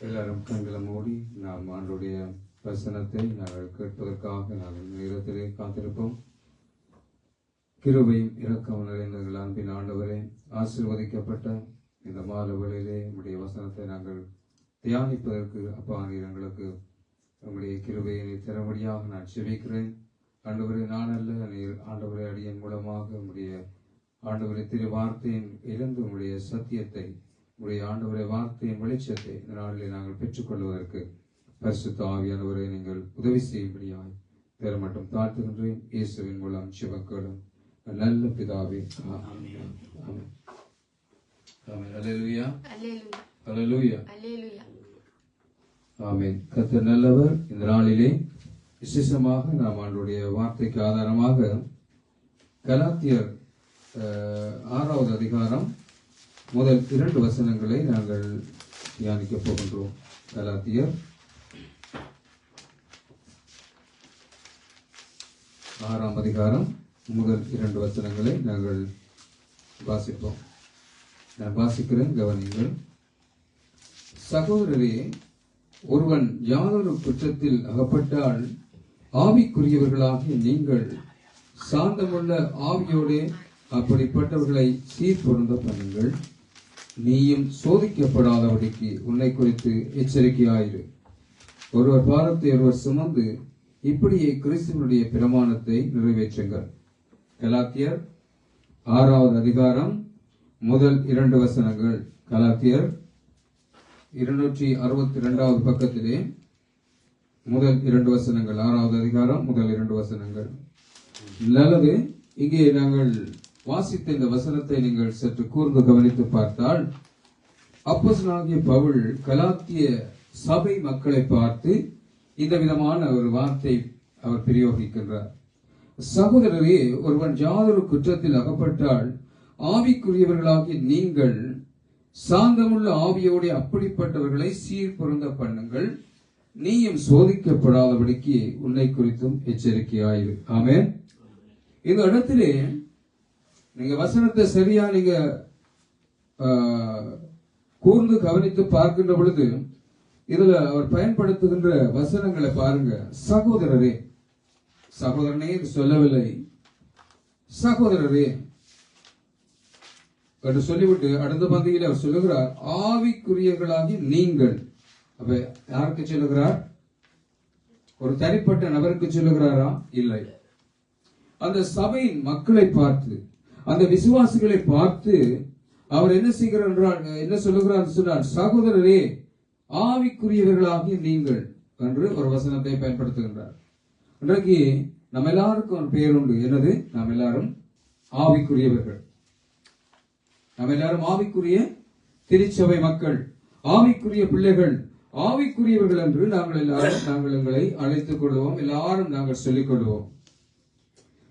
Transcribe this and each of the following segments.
எல்லாரும் கண்களை மூடி நாம் ஆண்டுடைய வசனத்தை நாங்கள் கேட்பதற்காக நாங்கள் நேரத்திலே காத்திருப்போம். கிருபையும் இரக்கம் நிறைந்த அன்பின் ஆண்டவரே, ஆசீர்வதிக்கப்பட்ட இந்த மாலை வேளையிலே உம்முடைய வசனத்தை நாங்கள் தியானிப்பதற்கு அப்பா நீர் எங்களுக்கு உம்முடைய கிருபையை தரும்படியாக நான் செபிக்கிறேன். ஆண்டவரே, நான் அல்ல, நீர் ஆண்டவரே அடியன் மூலமாக உம்முடைய ஆண்டவரை திரு வார்த்தையின் இழந்து உம்முடைய சத்தியத்தை உடைய ஆண்டவரை வார்த்தையின் வெளிச்சத்தை இந்த நாளிலே நாங்கள் பெற்றுக்கொள்வதற்கு பரிசுத்த ஆவியானவரை நீங்கள் உதவி செய்யும்படியாய் பெற மட்டும் தாழ்த்துகின்றேன். இயேசுவின் மூலம் சிவக்கேடும் நல்ல பிதாவே, ஆமென். அல்லேலூயா, அல்லேலூயா, ஆமென். கர்த்தர் நல்லவர். இந்த நாளிலே விசேஷமாக நாம் ஆண்டுடைய வார்த்தைக்கு ஆதாரமாக கலாத்தியர் 6வது அதிகாரம் முதல் 2 வசனங்களை நாங்கள் தியானிக்கப் போகின்றோம். கலாத்தியர் 6ஆம் அதிகாரம் முதல் 2 வசனங்களை நாங்கள் வாசிப்போம். நான் வாசிக்கிறேன், கவனியுங்கள். சகோதரரே, ஒருவன் யாதொரு குற்றத்தில் அகப்பட்டால் ஆவிக்குரியவர்களாகிய நீங்கள் சாந்தமுள்ள ஆவியோடே அப்படிப்பட்டவர்களை சீர்பொருந்த பண்ணுங்கள். நீயும் சோதிக்கப்படாதபடிக்கு உன்னை குறித்து எச்சரிக்கையாயிரு. ஒருவர் பாரத்தை ஒருவர் சுமந்து இப்படியே கிறிஸ்துவனுடைய பிரமாணத்தை நிறைவேற்றுங்கள். கலாத்தியர் 6வது அதிகாரம் முதல் 2 வசனங்கள். கலாத்தியர் 262வது பக்கத்திலே முதல் 2 வசனங்கள். 6வது அதிகாரம் முதல் 2 வசனங்கள். நல்லது. இங்கே நாங்கள் வாசித்த இந்த வசனத்தை நீங்கள் சற்று கூர்ந்து கவனித்து பார்த்தால், அப்போஸ்தலனாகிய பவுல் கலாத்திய சபை மக்களை பார்த்து இந்த விதமான ஒரு வார்த்தை அவர் பிரயோகிக்கின்றார். சகோதரரே, ஒருவன் யாதொரு குற்றத்தில் அகப்பட்டால் ஆவிக்குரியவர்களாகிய நீங்கள் சாந்தமுள்ள ஆவியோடு அப்படிப்பட்டவர்களை சீர்பொருந்த பண்ணுங்கள். நீயும் சோதிக்கப்படாதபடிக்கு உன்னை குறித்தும் எச்சரிக்கையாயிரு. ஆமென். இந்த இடத்திலே நீங்க வசனத்தை சரியா நீங்க கூர்ந்து கவனித்து பார்க்கின்ற பொழுது இதுல அவர் பயன்படுத்துகின்ற வசனங்களை பாருங்க. சகோதரரே, சகோதரனே சொல்லவில்லை, சகோதரரே என்று சொல்லிவிட்டு அடுத்த பந்தியில் அவர் சொல்லுகிறார், ஆவிக்குரியவர்களாகி நீங்கள். அப்ப யாருக்கு சொல்லுகிறார்? ஒரு தனிப்பட்ட நபருக்கு சொல்லுகிறாரா? இல்லை. அந்த சபையின் மக்களை பார்த்து, அந்த விசுவாசிகளை பார்த்து அவர் என்ன செய்கிறார் என்றால், என்ன சொல்லுகிறார் சொன்னால், சகோதரரே ஆவிக்குரியவர்களாகிய நீங்கள் என்று ஒரு வசனத்தை பயன்படுத்துகின்றார். இன்றைக்கு நம்ம எல்லாருக்கும் ஒரு பெயர் உண்டு. என்னது? நாம் எல்லாரும் ஆவிக்குரியவர்கள். நாம் எல்லாரும் ஆவிக்குரிய திருச்சபை மக்கள், ஆவிக்குரிய பிள்ளைகள், ஆவிக்குரியவர்கள் என்று நாங்கள் எங்களை அழைத்துக் கொள்வோம். எல்லாரும் நாங்கள் சொல்லிக் கொள்வோம்.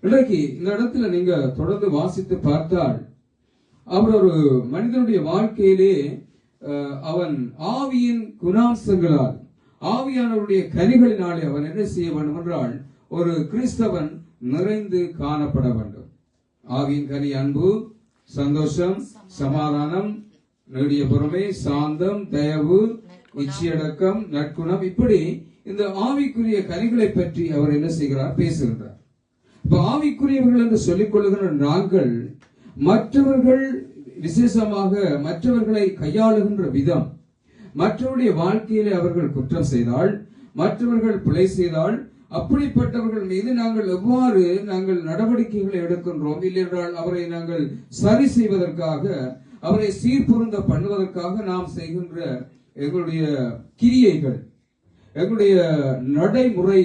இன்றைக்கு இந்த இடத்துல நீங்க தொடர்ந்து வாசித்து பார்த்தால், அவர் ஒரு மனிதனுடைய வாழ்க்கையிலே அவன் ஆவியின் குணாம்சங்களால், ஆவியானவருடைய கனிகளினாலே அவன் என்ன செய்ய வேண்டும் என்றால், ஒரு கிறிஸ்தவன் நிறைந்து காணப்பட வேண்டும். ஆவியின் கனி அன்பு, சந்தோஷம், சமாதானம், நெடிய பொறுமை, சாந்தம், தயவு, இச்சையடக்கம், நற்குணம், இப்படி இந்த ஆவிக்குரிய கனிகளை பற்றி அவர் என்ன செய்கிறார்? பேசுகின்றார். இப்ப ஆவிக்குரியவர்கள் என்று சொல்லிக் கொள்ளுகின்ற நாங்கள் மற்றவர்கள், விசேஷமாக மற்றவர்களை கையாளுகின்ற விதம், மற்றவருடைய வாழ்க்கையிலே அவர்கள் குற்றம் செய்தால், மற்றவர்கள் பிழை செய்தால், அப்படிப்பட்டவர்கள் மீது நாங்கள் எவ்வாறு நாங்கள் நடவடிக்கைகளை எடுக்கின்றோம், இல்லையென்றால் அவரை நாங்கள் சரி செய்வதற்காக, அவரை சீர்பொருந்த பண்ணுவதற்காக நாம் செய்கின்ற எங்களுடைய கிரியைகள், எங்களுடைய நடைமுறை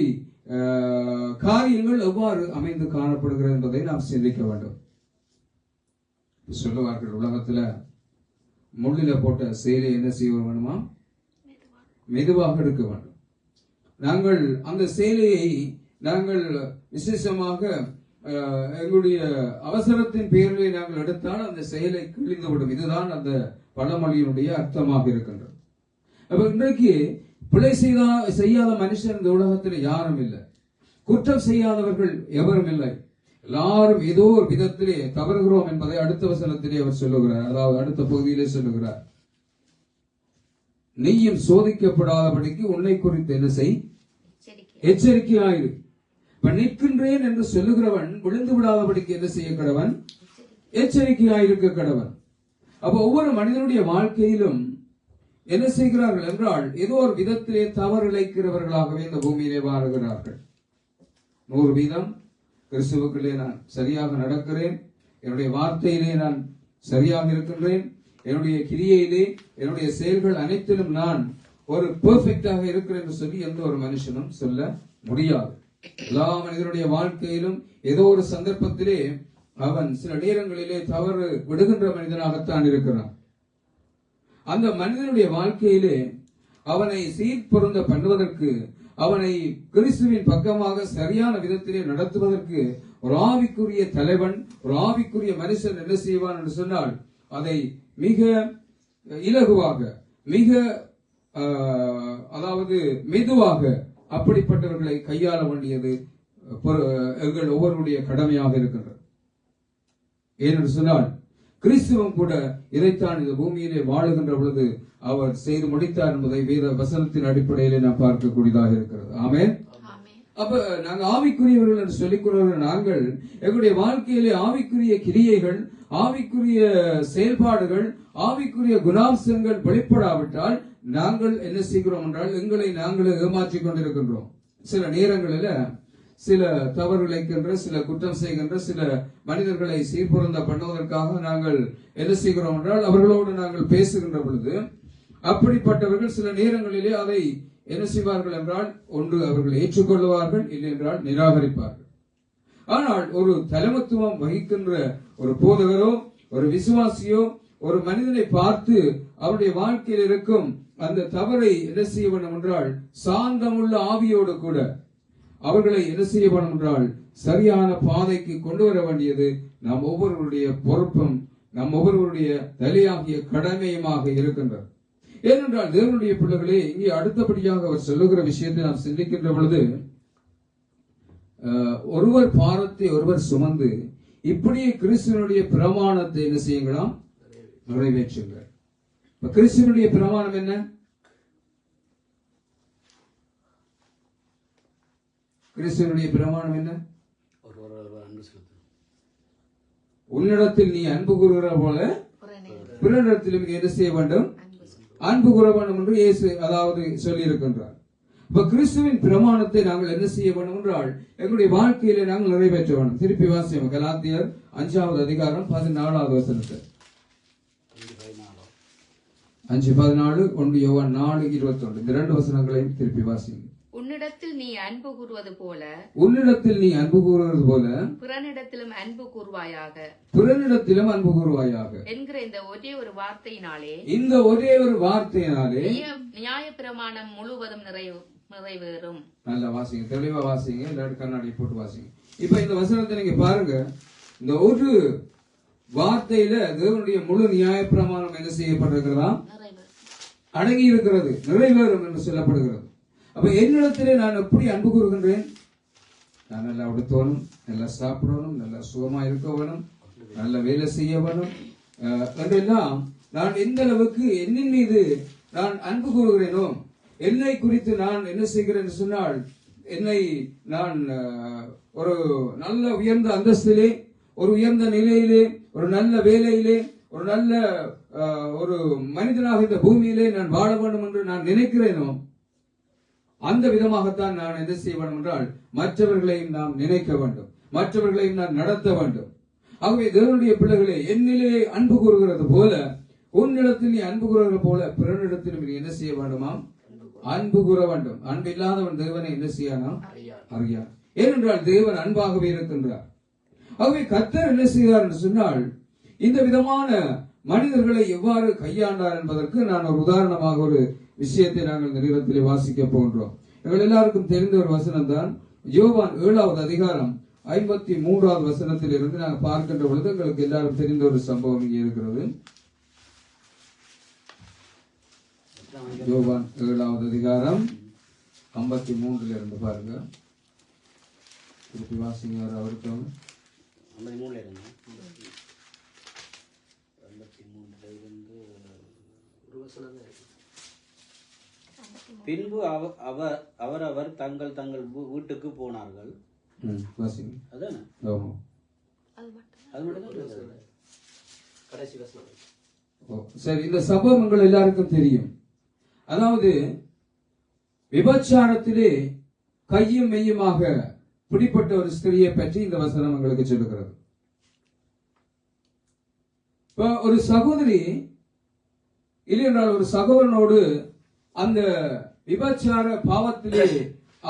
காரியங்கள் எவ்வாறு அமைந்து காணப்படுகிறது என்பதை நாம் சிந்திக்க வேண்டும். சொல்லுவார்கள், உலகத்துல முள்ளில போட்ட செயலை என்ன செய்ய வேண்டுமா? மெதுவாக எடுக்க வேண்டும். நாங்கள் அந்த செயலையை நாங்கள் விசேஷமாக எங்களுடைய அவசரத்தின் பேரிலே நாங்கள் எடுத்தால் அந்த செயலை கிழிந்துவிடும். இதுதான் அந்த பழமொழியினுடைய அர்த்தமாக இருக்கின்றது. அப்ப இன்றைக்கு பிழை செய்யாத மனுஷன் இந்த உலகத்தில் யாரும் இல்லை. குற்றம் செய்யாதவர்கள் எவரும் இல்லை. எல்லாரும் ஏதோ ஒரு விதத்திலே தவறுகிறோம் என்பதை அடுத்த வசனத்திலே அவர் சொல்லுகிறார். அதாவது அடுத்த பகுதியிலே சொல்லுகிறார். நீயும் சோதிக்கப்படாதபடிக்கு உன்னை குறித்து என்ன செய்? எச்சரிக்கையாயிரு. இப்ப நிற்கின்றேன் என்று சொல்லுகிறவன் விழுந்து விடாதபடிக்கு என்ன செய்ய கடவன்? எச்சரிக்கையாயிருக்க கடவன். அப்ப ஒவ்வொரு மனிதனுடைய வாழ்க்கையிலும் என்ன செய்கிறார்கள் என்றால் ஏதோ ஒரு விதத்திலே தவறு இழைக்கிறவர்களாகவே இந்த பூமியிலே வாழுகிறார்கள். 100% கிறிஸ்துவுக்குள்ளே நான் சரியாக நடக்கிறேன், என்னுடைய வார்த்தையிலே நான் சரியாக இருக்கின்றேன், என்னுடைய கிரியையிலே என்னுடைய செயல்கள் அனைத்திலும் நான் ஒரு பெர்ஃபெக்டாக இருக்கிறேன் என்று சொல்லி எந்த ஒரு மனுஷனும் சொல்ல முடியாது. எல்லா மனிதனுடைய வாழ்க்கையிலும் ஏதோ ஒரு சந்தர்ப்பத்திலே அவன் சில நேரங்களிலே தவறு விடுகின்ற மனிதனாகத்தான் இருக்கிறான். அந்த மனிதனுடைய வாழ்க்கையிலே அவனை சீர்பொருந்த பண்ணுவதற்கு, அவனை கிறிஸ்துவின் பக்கமாக சரியான விதத்திலே நடத்துவதற்கு ஒரு ஆவிக்குரிய தலைவன், ஒரு ஆவிக்குரிய மனுஷன் என்ன செய்வான் என்று சொன்னால் அதை மிக இலகுவாக, மிக அதாவது மெதுவாக அப்படிப்பட்டவர்களை கையாள வேண்டியது எங்கள் ஒவ்வொருடைய கடமையாக இருக்கின்றது. ஏனென்று சொன்னால் கிறிஸ்துவம் கூட இதைத்தான் இந்த பூமியிலே வாழுகின்ற பொழுது அவர் செய்து முடித்தார் என்பதை வேத வசனத்தின் அடிப்படையிலே நாம் பார்க்கக்கூடியதாக இருக்கிறது. ஆமென். அப்ப நாங்கள் ஆவிக்குரியவர்கள் என்று சொல்லிக் கொள்கிற நாங்கள் எங்களுடைய வாழ்க்கையிலே ஆவிக்குரிய கிரியைகள், ஆவிக்குரிய செயல்பாடுகள், ஆவிக்குரிய குணாம்சங்கள் வெளிப்படாவிட்டால் நாங்கள் என்ன செய்கிறோம் என்றால் எங்களை நாங்களே ஏமாற்றிக் கொண்டிருக்கின்றோம். சில நேரங்களில் சில தவறு இழைக்கின்ற, சில குற்றம் செய்கின்ற சில மனிதர்களை சீர்பொருந்த பண்ணுவதற்காக நாங்கள் என்ன செய்கிறோம் என்றால் அவர்களோடு நாங்கள் பேசுகின்ற பொழுது அப்படிப்பட்டவர்கள் சில நேரங்களிலே அதை என்ன செய்வார்கள் என்றால் ஒன்று அவர்கள் ஏற்றுக்கொள்வார்கள், இல்லை என்றால் நிராகரிப்பார்கள். ஆனால் ஒரு தலைமத்துவம் வகிக்கின்ற ஒரு போதகரோ ஒரு விசுவாசியோ ஒரு மனிதனை பார்த்து அவருடைய வாழ்க்கையில் இருக்கும் அந்த தவறை என்ன செய்ய வேண்டும் என்றால் சாந்தமுள்ள ஆவியோடு கூட அவர்களை என்ன செய்ய வேண்டும் என்றால் சரியான பாதைக்கு கொண்டு வர வேண்டியது நம் ஒவ்வொருவருடைய பொறுப்பும், நம் ஒவ்வொருவருடைய தலையாகிய கடமையுமாக இருக்கின்றது. ஏனென்றால் தேவனுடைய பிள்ளைகளே, இங்கே அடுத்தபடியாக அவர் சொல்லுகிற விஷயத்தை நாம் சிந்திக்கின்ற பொழுது ஒருவர் பாரத்தை ஒருவர் சுமந்து இப்படியே கிறிஸ்துவனுடைய பிரமாணத்தை என்ன செய்யுங்களாம்? நிறைவேற்றுங்கள். கிறிஸ்துவனுடைய பிரமாணம் என்ன? கிறிஸ்துவனுடைய பிரமாணம் என்ன? உன்னிடத்தில் நீ அன்பு கூறுகிற போல பிறனிடத்திலும் என்ன செய்ய வேண்டும்? அன்பு கூற வேண்டும் என்று இயேசு அதாவது சொல்லி இருக்கின்றார். இப்ப கிறிஸ்துவின் பிரமாணத்தை நாங்கள் என்ன செய்ய வேண்டும் என்றால் எங்களுடைய வாழ்க்கையிலே நாங்கள் நிறைவேற்ற வேண்டும். திருப்பி வாசியம் கலாத்தியர் 5வது அதிகாரம் 14வது வசனத்தை. 5:14, 1 யோவான் 4:21 இந்த இரண்டு வசனங்களையும் திருப்பி வாசிங்க. உன்னிடத்தில் நீ அன்பு கூறுவது போல பிறனிடத்திலும் அன்பு கூறுவாயாக என்கிற இந்த ஒரே ஒரு வார்த்தையினாலே நியாயப்பிரமாணம் முழுவதும் நிறைவேறும். நல்லா வாசிங்க, தெளிவா வாசிங்க, எல்லாரும் கண்ணாடி போட்டு வாசிங்க. இப்ப இந்த வசனத்தை நீங்க பாருங்க. இந்த ஒரு வார்த்தையில தேவனுடைய முழு நியாயப்பிரமாணம் என்ன செய்யப்பட்டிருக்கிறதா? அடங்கி இருக்கிறது, நிறைவேறும் என்று சொல்லப்படுகிறது. அப்ப என்னிடத்திலே நான் எப்படி அன்பு கூறுகின்றேன்? நான் நல்லா உடுத்தவனும், நல்லா சாப்பிடணும், நல்லா சுகமா இருக்க வேணும், நல்ல வேலை செய்ய வேணும் என்றெல்லாம் நான் எந்த அளவுக்கு என்னின் மீது நான் அன்பு கூறுகிறேனோ, என்னை குறித்து நான் என்ன செய்கிறேன் சொன்னால் என்னை நான் ஒரு நல்ல உயர்ந்த அந்தஸ்திலே, ஒரு உயர்ந்த நிலையிலே, ஒரு நல்ல வேலையிலே, ஒரு நல்ல ஒரு மனிதனாக இந்த பூமியிலே நான் வாழ வேண்டும் என்று நான் நினைக்கிறேனோ அந்த விதமாகத்தான் நான் என்ன செய்ய வேண்டும் என்றால் மற்றவர்களையும் நாம் நினைக்க வேண்டும், மற்றவர்களையும் நான் நடத்த வேண்டும். ஆகவே தேவனுடைய பிள்ளைகளே, என்னிலே அன்பு கூறுகிறது போல உன்னிடத்தில் நீ அன்பு கூறுகிற போல பிறனிடத்திலும் நீ என்ன செய்ய வேண்டுமாம்? அன்பு கூற வேண்டும். அன்பு இல்லாதவன் தேவனை என்ன செய்யானா? அறியான். ஏனென்றால் தேவன் அன்பாகவே இருக்கின்றார். ஆகவே கர்த்தர் என்ன செய்தார் என்று சொன்னால் இந்த விதமான மனிதர்களை எவ்வாறு கையாண்டார் என்பதற்கு நான் ஒரு உதாரணமாக ஒரு விஷயத்தை நாங்கள் இந்த நேரத்திலே வாசிக்க போன்றோம். எங்கள் எல்லாருக்கும் தெரிந்த ஒரு வசனம் தான் யோவான் 7வது அதிகாரம் 53வது வசனத்தில் இருந்து நாங்கள் பார்க்கின்ற பொழுது எங்களுக்கு எல்லாரும் தெரிந்த ஒரு சம்பவம் இங்கே இருக்கிறது. யோவான் 7வது அதிகாரம் 53 இருந்து பாருங்க. திருப்பி வாசிங்க. அவருக்கு 53 இருந்து ஒரு வசனம் இருக்கு. பின்பு அவரவர் தங்கள் தங்கள் வீட்டுக்கு போனார்கள். அதானே அது மட்டும் கடைசி வசனம். சரி, இந்த சம்பவங்கள் எல்லாருக்கும் தெரியும். அதாவது விபச்சாரத்திலே கையும் மெய்யுமாக பிடிப்பட்ட ஒரு ஸ்திரியை பற்றி இந்த வசனம் எங்களுக்கு சொல்லுகிறது. ஒரு சகோதரி இல்லையென்றால் ஒரு சகோதரனோடு அந்த விபச்சார பாவத்திலே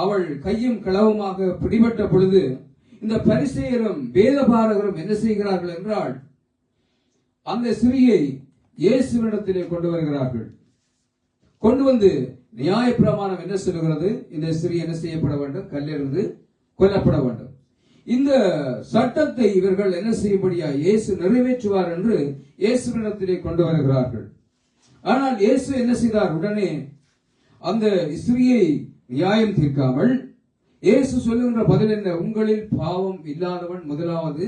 அவள் கையும் களவுமாக பிடிபட்ட பொழுது இந்த பரிசேயரும் வேதபாரகரும் என்ன செய்கிறார்கள் என்றால் அந்த ஸ்திரியை இயேசுவினிடத்திலே கொண்டு வருகிறார்கள். கொண்டு வந்து நியாயப்பிரமாணம் என்ன சொல்லுகிறது? இந்த ஸ்திரீ என்ன செய்யப்பட வேண்டும்? கல்லெறிந்து கொல்லப்பட வேண்டும். இந்த சட்டத்தை இவர்கள் என்ன செய்யும்படியா இயேசு நிறைவேற்றுவார் என்று இயேசுவினிடத்திலே கொண்டு வருகிறார்கள். ஆனால் இயேசு என்ன செய்தார்? உடனே அந்த ஸ்திரியை நியாயம் தீர்க்காமல் இயேசு சொல்லுகின்ற பதில் என்ன? உங்களில் பாவம் இல்லாதவன் முதலாவது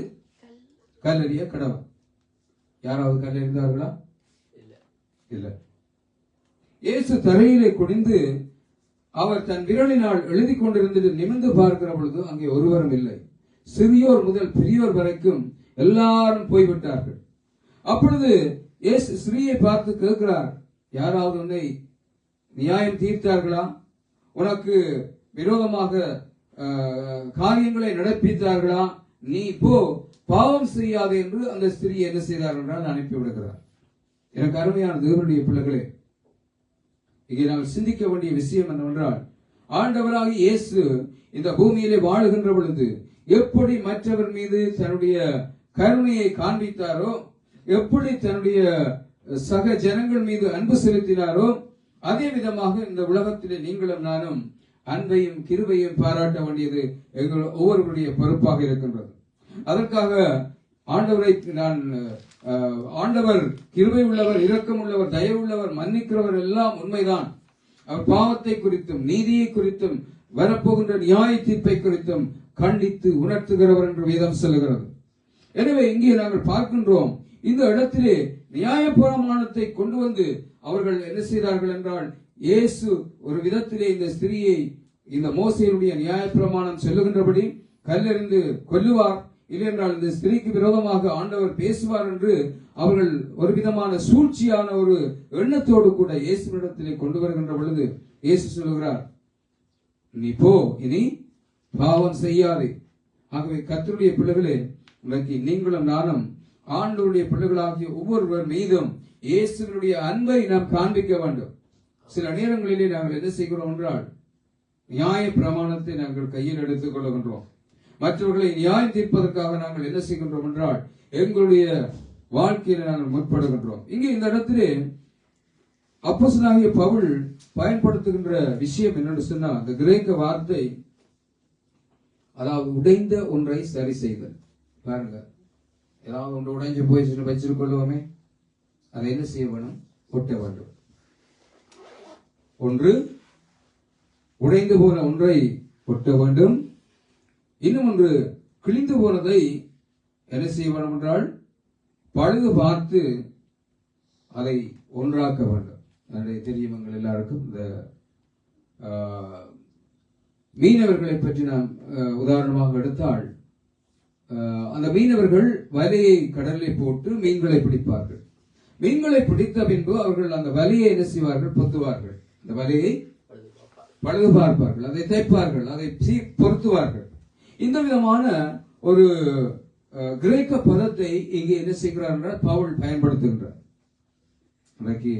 கல்லெறிய கடவன். யாராவது கல்லெறிந்தார்களா? இல்ல. இயேசு தரையிலே குனிந்து அவர் தன் விரலினால் எழுதி கொண்டிருந்தது நிமிர்ந்து பார்க்கிற பொழுது அங்கே ஒருவரும் இல்லை. சிறியோர் முதல் பெரியோர் வரைக்கும் எல்லாரும் போய்விட்டார்கள். அப்பொழுது இயேசு ஸ்திரீயை பார்த்து கேட்கிறார், யாராவது உன்னை நியாயம் தீர்த்தார்களா? உனக்கு விரோதமாக காரியங்களை நடப்பித்தார்களா? நீ போ, பாவம் செய்யாதே என்று அந்த ஸ்திரீ என்ன செய்தார் என்றால் அனுப்பிவிடுகிறார். எனக்கு அருமையான தேவனுடைய பிள்ளைகளே, இங்கே நாங்கள் சிந்திக்க வேண்டிய விஷயம் என்னவென்றால், ஆண்டவராக இயேசு இந்த பூமியிலே வாழுகின்ற பொழுது எப்படி மற்றவர் மீது தன்னுடைய கருணையை காண்பித்தாரோ, எப்படி தன்னுடைய சக ஜனங்கள் மீது அன்பு செலுத்தினாரோ, அதே விதமாக இந்த உலகத்திலே நீங்களும் நானும் அன்பையும் கிருபையும் பாராட்ட வேண்டியது எங்கள் ஒவ்வொருவருடைய பொறுப்பாக இருக்கின்றது. அதற்காக ஆண்டவர் கிருபை உள்ளவர், இரக்கம் உள்ளவர், தயவு உள்ளவர், மன்னிக்கிறவர் எல்லாம் உண்மைதான். அவர் பாவத்தை குறித்தும் நீதியை குறித்தும் வரப்போகின்ற நியாய தீர்ப்பை குறித்தும் கண்டித்து உணர்த்துகிறவர் என்று வேதம் சொல்லுகிறது. எனவே இங்கே நாங்கள் பார்க்கின்றோம், இந்த இடத்திலே நியாயப்பிரமாணத்தை கொண்டு வந்து அவர்கள் என்ன செய்தார்கள் என்றால், இயேசு ஒரு விதத்திலே இந்த ஸ்திரியை இந்த மோசேயுடைய நியாயப்பிரமாணம் சொல்லுகின்றபடி கல்லெறிந்து கொல்லுவார், இல்லையென்றால் இந்த ஸ்திரீக்கு விரோதமாக ஆண்டவர் பேசுவார் என்று அவர்கள் ஒரு விதமான சூழ்ச்சியான ஒரு எண்ணத்தோடு கூட இயேசுவிடத்திலே கொண்டு வருகின்ற பொழுது இயேசு சொல்லுகிறார், நீ போ, இனி பாவம் செய்யாதே. ஆகவே கர்த்தருடைய பிள்ளைகளே, இன்றைக்கு நீங்களும் நானும் ஆண்டவருடைய பிள்ளைகளாகிய ஒவ்வொருவர் மீதும் இயேசுவினுடைய அன்பை நாம் காண்பிக்க வேண்டும். சில நேரங்களிலே நாங்கள் என்ன செய்கிறோம் என்றால், நியாய பிரமாணத்தை நாங்கள் கையில் எடுத்துக் கொள்கின்றோம். மற்றவர்களை நியாயம் தீர்ப்பதற்காக நாங்கள் என்ன செய்கின்றோம் என்றால், எங்களுடைய வாழ்க்கையில நாங்கள் முற்படுகின்றோம். இங்கே இந்த இடத்திலே அப்போஸ்தலனாகிய பவுல் பயன்படுத்துகின்ற விஷயம் என்னன்னு சொன்னா, அந்த கிரேக்க வார்த்தை, அதாவது உடைந்த ஒன்றை சரி செய்தல். பாருங்க, ஏதாவது ஒன்று உடைஞ்சு போய் வச்சிருக்கொள்ளுவோமே, அதை என்ன செய்ய வேணும்? ஒட்ட வேண்டும். ஒன்று உடைந்து போன ஒன்றை ஒட்ட வேண்டும். இன்னும் ஒன்று கிழிந்து போனதை என்ன செய்ய வேண்டும் என்றால் பழுது பார்த்து அதை ஒன்றாக்க வேண்டும். என்னுடைய தெரியும் எல்லாருக்கும் இந்த மீனவர்களை பற்றி நாம் உதாரணமாக எடுத்தால், அந்த மீனவர்கள் வலையை கடலில் போட்டு மீன்களை பிடிப்பார்கள். மீன்களை பிடித்த பின்பு அவர்கள் அந்த வலையை என்ன செய்வார்கள்? பொத்துவார்கள். அந்த வலையை பழுது பார்ப்பார்கள், அதை தைப்பார்கள், அதை பொருத்துவார்கள். இந்த விதமான ஒரு கிரேக்க பதத்தை இங்கே என்ன செய்கிறார் என்றால் பவுல் பயன்படுத்துகின்றார். இன்றைக்கு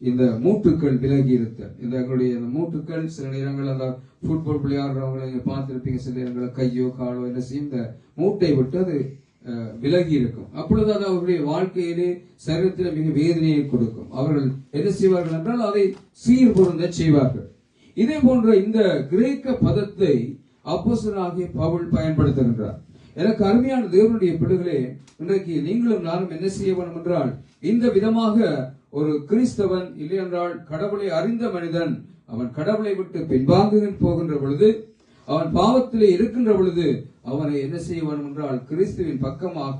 இந்த மூட்டுக்கள் விலகி இருத்தல், இந்த எங்களுடைய மூட்டுக்கள் சில நேரங்கள் அந்த ஃபுட்பால் விளையாடுறவங்களை நீங்க பார்த்திருப்பீங்க, சில நேரங்களில் கையோ காலோ என்ன செய்யும், இந்த மூட்டை விட்டு அது விலகி இருக்கும். அப்பொழுது அது அவர்களுடைய வாழ்க்கையிலே சரீரத்தில் மிக வேதனையை கொடுக்கும். அவர்கள் என்ன செய்வார்கள் என்றால் அதை சீர் பொருந்த செய்வார்கள். இதே போன்ற இந்த கிரேக்க பதத்தை அப்போஸ்தலனாகிய பவுல் பயன்படுத்துகின்றார். எனக்கு அருமையான தேவனுடைய பிள்ளைகளே, இன்றைக்கு நீங்களும் நானும் என்ன செய்ய வேண்டும் என்றால், இந்த விதமாக ஒரு கிறிஸ்தவன் இல்லையென்றால் கடவுளை அறிந்த மனிதன், அவன் கடவுளை விட்டு பின்வாங்க போகின்ற பொழுது, அவன் பாவத்திலே இருக்கின்ற பொழுது அவனை என்ன செய்ய வேண்டும் என்றால் கிறிஸ்துவின் பக்கமாக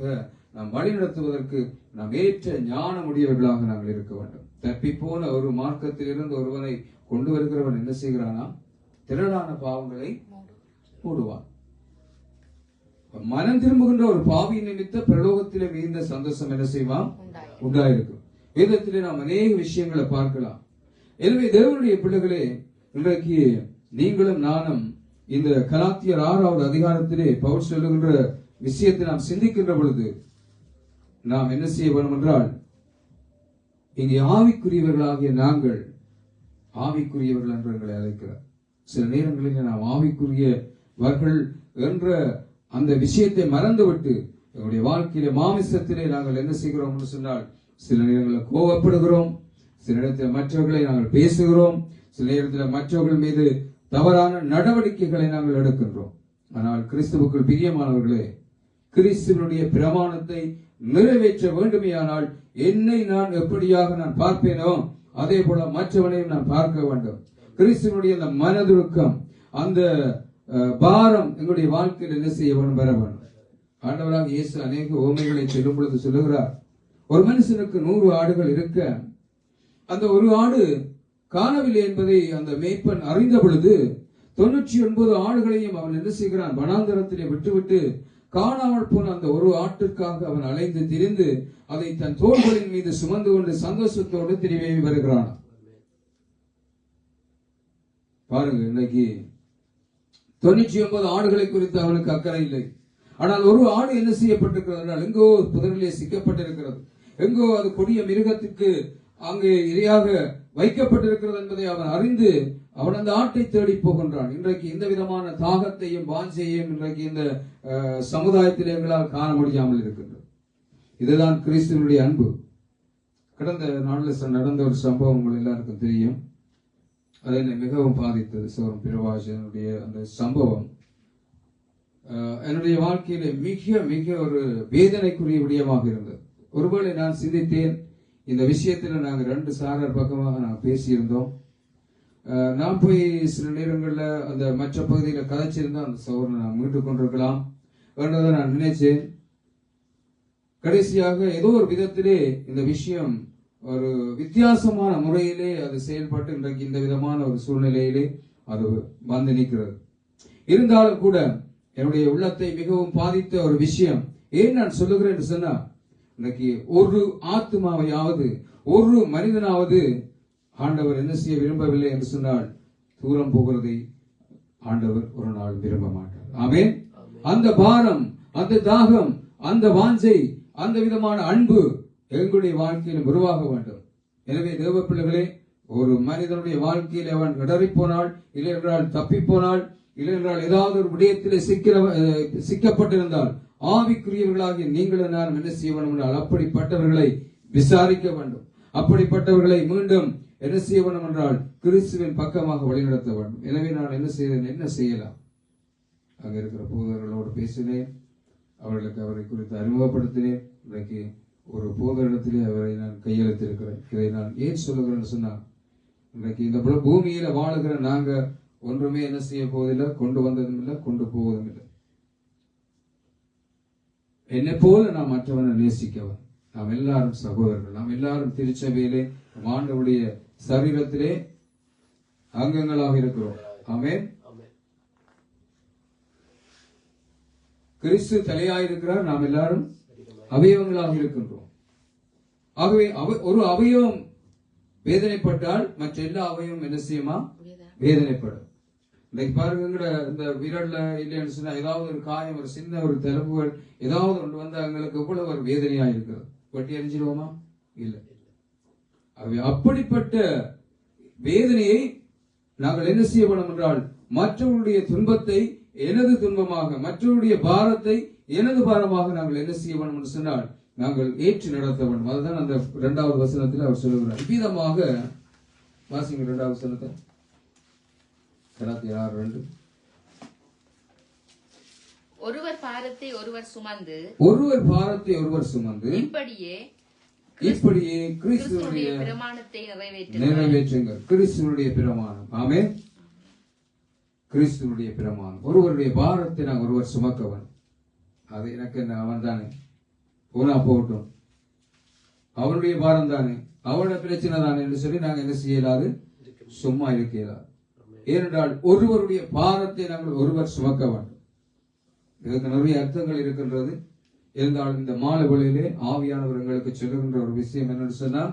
நாம் வழி நடத்துவதற்கு நாம் ஏற்ற ஞானம் உடையவர்களாக நாங்கள் இருக்க வேண்டும். தப்பிப்போன ஒரு மார்க்கத்திலிருந்து ஒருவனை கொண்டு வருகிறவன் என்ன செய்கிறானா? திரளான பாவங்களை மூடுவான். மனம் திரும்புகின்ற ஒரு பாவி நிமித்த பிரலோகத்திலே மிகுந்த சந்தோஷம் என்ன செய்வான்? உண்டாயிருக்கும். வேதத்திலே நாம் அநேக விஷயங்களை பார்க்கலாம். எனவே தேவனுடைய பிள்ளைகளே, இன்றைக்கு நீங்களும் நானும் இந்த கலாத்தியர் 6வது அதிகாரத்திலே பவுல் சொல்லுகின்ற விஷயத்தை நாம் சிந்திக்கின்ற பொழுது நாம் என்ன செய்ய வேண்டும் என்றால், இங்கே ஆவிக்குரியவர்களாகிய நாங்கள், ஆவிக்குரியவர்கள் என்று எங்களை அழைக்கிறார். சில நேரங்களில் நாம் ஆவிக்குரியவர்கள் என்ற அந்த விஷயத்தை மறந்துவிட்டு எங்களுடைய வாழ்க்கையில மாமிசத்திலே நாங்கள் என்ன செய்கிறோம் என்று சொன்னால், சில நேரங்களில் கோபப்படுகிறோம், சில நேரத்தில் மற்றவர்களை நாங்கள் பேசுகிறோம், சில நேரத்தில் மற்றவர்கள் மீது தவறான நடவடிக்கைகளை நாங்கள் எடுக்கின்றோம். ஆனால் கிறிஸ்துவுக்குள் பிரியமானவர்களே, கிறிஸ்துவனுடைய பிரமாணத்தை நிறைவேற்ற வேண்டுமேயானால் என்னை நான் எப்படியாக நான் பார்ப்பேனோ அதே போல மற்றவனையும் நான் பார்க்க வேண்டும். கிறிஸ்துவனுடைய அந்த மனதுருக்கம், அந்த பாரம் எங்களுடைய வாழ்க்கையில் என்ன செய்ய வேண்டும்? பெற வேண்டும். ஆண்டவராக இயேசு அநேக உவமைகளை சொல்லும் பொழுது சொல்லுகிறார், ஒரு மனுஷனுக்கு 100 ஆடுகள் இருக்க அந்த ஒரு ஆடு காணவில்லை என்பதை அந்த மேய்ப்பன் அறிந்த பொழுது 99 ஆடுகளையும் அவன் என்ன செய்கிறான்? வனாந்தரத்திலே விட்டுவிட்டு காணாமல் போன அந்த ஒரு ஆட்டிற்காக அவன் அலைந்து திரிந்து அதை தன் தோள்களின் மீது சுமந்து கொண்டு சந்தோஷத்தோடு திரும்பி வருகிறான். பாருங்க, இன்னைக்கு 99 ஆடுகளை குறித்து அவனுக்கு அக்கறை இல்லை. ஆனால் ஒரு ஆடு என்ன செய்யப்பட்டிருக்கிறது? எங்கோ புதரிலே சிக்கப்பட்டிருக்கிறது, எங்கோ அது கொடிய மிருகத்துக்கு அங்கே இரையாக வைக்கப்பட்டிருக்கிறது என்பதை அவன் அறிந்து அவன் அந்த ஆட்டை தேடி போகின்றான். இன்றைக்கு இந்த விதமான தாகத்தையும் வாஞ்சையும் இன்றைக்கு இந்த சமுதாயத்தில் எங்களால் காண முடியாமல் இருக்கின்றது. இதுதான் கிறிஸ்துவனுடைய அன்பு. கடந்த நாளில் நடந்த ஒரு சம்பவம் உங்கள் எல்லாருக்கும் தெரியும். அது என்னை மிகவும் பாதித்தது. சோரம் பிரபாஷனுடைய அந்த சம்பவம் என்னுடைய வாழ்க்கையில மிக மிக ஒரு வேதனைக்குரிய விடயமாக இருந்தது. ஒருவேளை நான் சிந்தித்தேன், இந்த விஷயத்துல நாங்கள் 2 சாரர் பக்கமாக நான் பேசியிருந்தோம். நான் போய் சில நேரங்கள்ல அந்த மற்ற பகுதியில கதைச்சிருந்தா அந்த சோதனை நான் மீட்டு கொண்டிருக்கலாம் என்றதை நான் நினைச்சேன். கடைசியாக ஏதோ ஒரு விதத்திலே இந்த விஷயம் ஒரு வித்தியாசமான முறையிலே அது செயல்பட்டு இன்றைக்கு இந்த விதமான ஒரு சூழ்நிலையிலே அது வந்து நிற்கிறது. இருந்தாலும் கூட என்னுடைய உள்ளத்தை மிகவும் பாதித்த ஒரு விஷயம். ஏன் நான் சொல்லுகிறேன் என்று சொன்னா, இன்னைக்கு ஒரு ஆத்மாவையாவது ஒரு மனிதனாவது ஆண்டவர் என்ன செய்ய விரும்பவில்லை என்று சொன்னால் தூரம் போகிறதை ஆண்டவர் ஒரு நாள் விரும்ப மாட்டார். ஆமென். அந்த பாரம், அந்த தாகம், அந்த வாஞ்சை, அந்த விதமான அன்பு எங்களுடைய வாழ்க்கையில் உருவாக வேண்டும். எனவே தேவ பிள்ளைகளே, ஒரு மனிதனுடைய வாழ்க்கையில் அவன் இடறி போனால், இல்லை என்றால் தப்பி போனால், இல்லை என்றால் ஏதாவது ஒரு விடயத்திலே சிக்கப்பட்டிருந்தால் ஆவிக்குரியவர்களாகிய நீங்களும் நான் என்ன செய்ய வேண்டும் என்றால் அப்படிப்பட்டவர்களை விசாரிக்க வேண்டும். அப்படிப்பட்டவர்களை மீண்டும் என்ன செய்ய வேண்டும் என்றால் கிறிஸ்துவின் பக்கமாக வழிநடத்த வேண்டும். எனவே நான் என்ன செய்யலாம்? அங்க இருக்கிற போதகர்களோடு பேசினேன், அவர்களுக்கு அவரை குறித்து அறிமுகப்படுத்தினேன். இன்றைக்கு ஒரு போதரிடத்திலே அவரை நான் கையெழுத்திருக்கிறேன். இதை நான் ஏன் சொல்லுகிறேன்னு சொன்னா, இன்றைக்கு இந்த பூமியில வாழுகிற நாங்க ஒன்றுமே என்ன செய்ய போவதில்லை, கொண்டு வந்ததும் இல்லை, கொண்டு போவதும் இல்லை. என்னை போல நாம் மற்றவனை நேசிக்கவன். நாம் எல்லாரும் சகோதரர்கள், நாம் எல்லாரும் திருச்சபையிலே ஆண்டவருடைய சரீரத்திலே அங்கங்களாக இருக்கிறோம். ஆமென். கிறிஸ்து தலையாயிருக்கிறார், நாம் எல்லாரும் அவயவங்களாக இருக்கின்றோம். ஆகவே ஒரு அவயவம் வேதனைப்பட்டால் மற்ற எல்லா அவயவம் என்ன செய்யுமா? வேதனைப்படும். இன்னைக்கு பாருங்க, இந்த விரல்ல இல்லைன்னு சொன்னா ஏதாவது ஒரு காயம், ஒரு சின்ன ஒரு தழும்புகள் ஏதாவது ஒன்று வந்து எங்களுக்கு எவ்வளவு ஒரு வேதனையா இருக்கிறது. வெட்டி அறிஞ்சிருவோமா? இல்லை. அப்படிப்பட்ட வேதனையை நாங்கள் என்ன செய்ய வேண்டும் என்றால், மற்றவருடைய துன்பத்தை எனது துன்பமாக, மற்றவருடைய பாரத்தை எனது பாரமாக நாங்கள் என்ன செய்ய வேண்டும் என்று சொன்னால் நாங்கள் ஏற்று நடத்த வேண்டும். அதுதான் அந்த 2வது வசனத்தில் அவர் சொல்லுகிறார். விதமாக வாசிங்க 2வது வசனத்தை. ஒருவர் பாரத்தை ஒருவர் சுமந்து இப்படியே கிறிஸ்துவினுடைய பிரமாணத்தை நிறைவேற்றுங்கள். கிறிஸ்துவினுடைய பிரமாணம். ஆமென். கிறிஸ்துவினுடைய பிரமாணம். ஒருவருடைய பாரத்தை நான் ஒருவர் சுமக்கவன். அது எனக்கு அவன் தானே போனா போகட்டும். அவனுடைய பாரம் தானே, அவனோட பிரச்சனை தானே என்று சொல்லி நாங்கள் என்ன செய்யலாது, சும்மா இருக்க இயலாது. ஏனென்றால் ஒருவருடைய பாரத்தை நாங்கள் ஒருவர் சுமக்க வேண்டும். இதற்கு நிறைய அர்த்தங்கள் இருக்கின்றது. இருந்தாலும் இந்த மாலை வேளையிலே ஆவியானவர் எங்களுக்கு சொல்லுகின்ற ஒரு விஷயம் என்னன்னு சொன்னா,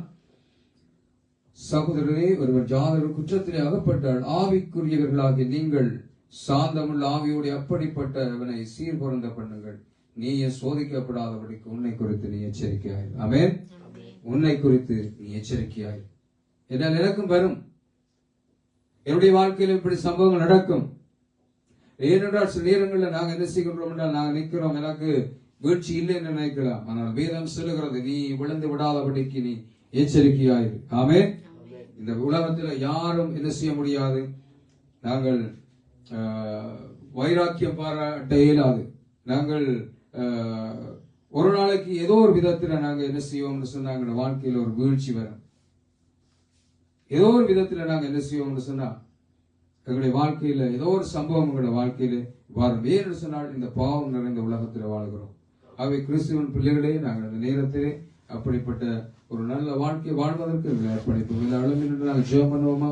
சகோதரரே, ஒருவர் ஜாதக குற்றத்திலே அகப்பட்டால் ஆவிக்குரியவர்களாகிய நீங்கள் சாந்தமுள்ள ஆவியோடு அப்படிப்பட்டவனை சீர்பொருந்த பண்ணுங்கள், நீ சோதிக்கப்படாதபடிக்கு உன்னை குறித்து நீ எச்சரிக்கையாய். ஆமென். உன்னை குறித்து நீ எச்சரிக்கையாய். என்னால் எனக்கும் வரும், என்னுடைய வாழ்க்கையில் இப்படி சம்பவங்கள் நடக்கும். ஏனென்றால் சில நேரங்களில் நாங்கள் என்ன செய்கின்றோம் என்றால், நாங்கள் நிற்கிறோம், எனக்கு வீழ்ச்சி இல்லை என்று நினைக்கலாம். ஆனால் வேதம் சொல்லுகிறது, நீ விழுந்து விடாதபடிக்கு நீ எச்சரிக்கையாயிரு. ஆமென். இந்த உலகத்தில் யாரும் என்ன செய்ய முடியாது, நாங்கள் வைராக்கியம் பாராட்ட இயலாது. நாங்கள் ஒரு நாளைக்கு ஏதோ ஒரு விதத்தில் நாங்கள் என்ன செய்வோம்னு சொன்னாங்க, வாழ்க்கையில் ஒரு வீழ்ச்சி வரும். ஏதோ ஒரு விதத்துல நாங்க என்ன செய்வோம்னு சொன்னா, எங்களுடைய வாழ்க்கையில ஏதோ ஒரு சம்பவம் எங்களுடைய வாழ்க்கையில வரும். ஏன்னு சொன்னால் இந்த பாவம் நிறைந்த உலகத்தில் வாழ்கிறோம். அவை கிறிஸ்துவின் பிள்ளைகளே, நாங்கள் அந்த நேரத்திலே அப்படிப்பட்ட ஒரு நல்ல வாழ்க்கை வாழ்வதற்கு அர்ப்பணிப்போம். இந்த அளவில் நாங்கள் ஜெபம் பண்ணுவோமா?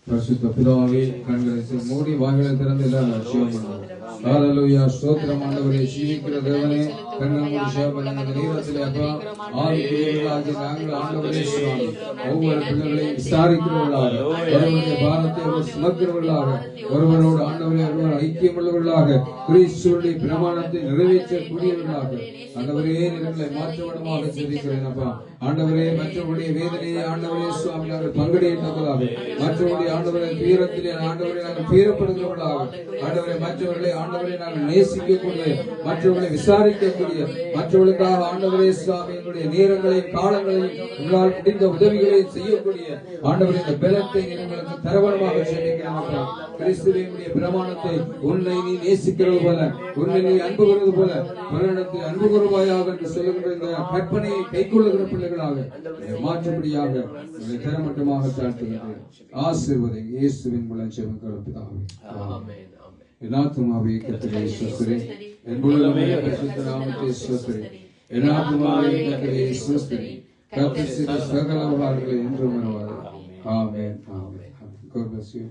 பரிசுத்த பிதாவே, கண்களை மூடி வாய்களை திறந்து எல்லாரும் ஜெபம் பண்ணுவோம். ஹல்லேலூயா. ஸ்தோத்திரம் ஆண்டவரே, ஜீவிக்கிற தேவனே, கண்களை மூடி ஜெபம் பண்ணுங்க. இந்த நேரத்திலே அப்பா, ஆவிக்குரியவர்களாகிய நாங்கள் ஆண்டவரே சுவாமி, ஒவ்வொரு பிள்ளைகளையும் விசாரிக்கிறவர்களாக, ஒருவருடைய பாரத்தை ஒருவர் சுமக்கிறவர்களாக, ஒருவரோடு ஆண்டவரே ஒருவர் ஐக்கியம் உள்ளவர்களாக, கிறிஸ்துவுடைய பிரமாணத்தை நிறைவேற்றக்கூடியவர்களாக ஆண்டவரே எங்களை மாற்றவனமாக ஜெபிக்கிறேன் அப்பா. ஆண்டவரே, மற்றவருடைய வேதனையை ஆண்டவரே சுவாமி நாங்கள் பங்கடையிட்டவர்களாக, மற்றவருடைய ஆண்டவரை தீரத்திலே ஆண்டவரை நாங்கள் தீரப்படுகிறவர்களாக, ஆண்டவரை மற்றவர்களை ஆண்டவரை நாங்கள் நேசிக்கக்கூடிய, மற்றவர்களை விசாரிக்கக்கூடிய, மற்றவர்களுக்காக ஆண்டவரே சுவாமி எங்களுடைய நேரங்களையும் காலங்களையும் உங்களால் முடிந்த உதவிகளை செய்யக்கூடிய ஆண்டவரை இந்த பலத்தை எங்களுக்கு தரவரமாக ஜெபிக்கிறேன். கிறிஸ்துவினுடைய பிரமாணத்தை உன்னை நீ நேசிக்கிறது போல, உன்னை நீ அன்பு கூறுவது போல பலரிடத்தில் அன்பு கூறுவாயாக என்று சொல்லுகின்ற இந்த கற்பனையை கைக்கொள்ளுகிற பிள்ளைகளாக மாற்றும்படியாக உங்களை தரமட்டமாக தாழ்த்துகிறேன். ஆசீர்வதிங்க. இயேசுவின் மூலம் ஜெபம் பிதாவே. ஆமென். என் ஆத்துமாவே கர்த்தரை ஸ்தோத்திரி, என் முழுவதுமே பரிசுத்த நாமத்தை ஸ்தோத்திரி. என் ஆத்துமாவே கர்த்தரை ஸ்தோத்திரி, கர்த்தர் செய்த சகல உபகாரங்களை என்றும் மறவாதே. ஆமென். ஆமென். God bless you.